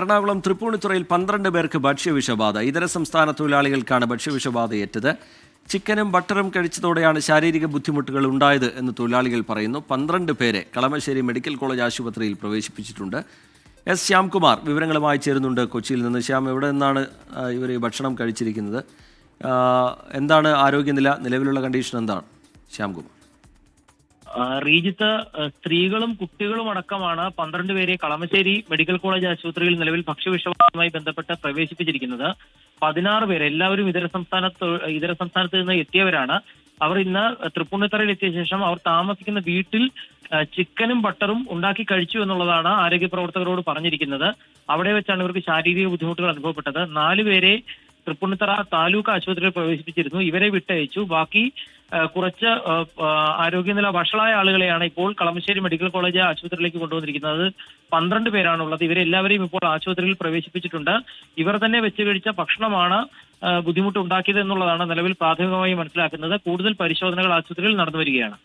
എറണാകുളം തൃപ്പൂണിത്തുറയിൽ 12 പേർക്ക് ഭക്ഷ്യവിഷബാധ. ഇതര സംസ്ഥാന തൊഴിലാളികൾക്കാണ് ഭക്ഷ്യവിഷബാധയേറ്റത്. ചിക്കനും ബട്ടറും കഴിച്ചതോടെയാണ് ശാരീരിക ബുദ്ധിമുട്ടുകൾ ഉണ്ടായത് എന്ന് തൊഴിലാളികൾ പറയുന്നു. 12 പേരെ കളമശ്ശേരി മെഡിക്കൽ കോളേജ് ആശുപത്രിയിൽ പ്രവേശിപ്പിച്ചിട്ടുണ്ട്. എസ് ശ്യാംകുമാർ വിവരങ്ങളുമായി ചേരുന്നുണ്ട് കൊച്ചിയിൽ നിന്ന്. ശ്യാം, എവിടെ നിന്നാണ് ഇവർ ഭക്ഷണം കഴിച്ചിരിക്കുന്നത്? എന്താണ് ആരോഗ്യനില, നിലവിലുള്ള കണ്ടീഷൻ എന്താണ്? ശ്യാംകുമാർ. റീജിത്ത്, സ്ത്രീകളും കുട്ടികളും അടക്കമാണ് 12 പേരെ കളമശ്ശേരി മെഡിക്കൽ കോളേജ് ആശുപത്രിയിൽ നിലവിൽ ഭക്ഷ്യവിഷബാധയുമായി ബന്ധപ്പെട്ട് പ്രവേശിപ്പിച്ചിരിക്കുന്നത്. 16 പേര് എല്ലാവരും ഇതര സംസ്ഥാനത്ത് നിന്ന് എത്തിയവരാണ്. അവർ ഇന്ന് തൃപ്പൂണിത്തുറയിൽ എത്തിയ ശേഷം അവർ താമസിക്കുന്ന വീട്ടിൽ ചിക്കനും ബട്ടറും ഉണ്ടാക്കി കഴിച്ചു എന്നുള്ളതാണ് ആരോഗ്യ പ്രവർത്തകരോട് പറഞ്ഞിരിക്കുന്നത്. അവിടെ വെച്ചാണ് ഇവർക്ക് ശാരീരിക ബുദ്ധിമുട്ടുകൾ അനുഭവപ്പെട്ടത്. 4 പേരെ തൃപ്പൂണിത്തുറ താലൂക്ക് ആശുപത്രിയിൽ പ്രവേശിപ്പിച്ചിരുന്നു. ഇവരെ വിട്ടയച്ചു. ബാക്കി കുറച്ച് ആരോഗ്യനില വഷളായ ആളുകളെയാണ് ഇപ്പോൾ കളമശ്ശേരി മെഡിക്കൽ കോളേജ് ആശുപത്രിയിലേക്ക് കൊണ്ടുവന്നിരിക്കുന്നത്. 12 പേരാണുള്ളത്. ഇവരെല്ലാവരെയും ഇപ്പോൾ ആശുപത്രിയിൽ പ്രവേശിപ്പിച്ചിട്ടുണ്ട്. ഇവർ തന്നെ വെച്ച് കഴിച്ച ഭക്ഷണമാണ് ബുദ്ധിമുട്ടുണ്ടാക്കിയത് എന്നുള്ളതാണ് നിലവിൽ പ്രാഥമികമായി മനസ്സിലാക്കുന്നത്. കൂടുതൽ പരിശോധനകൾ ആശുപത്രിയിൽ നടന്നു വരികയാണ്.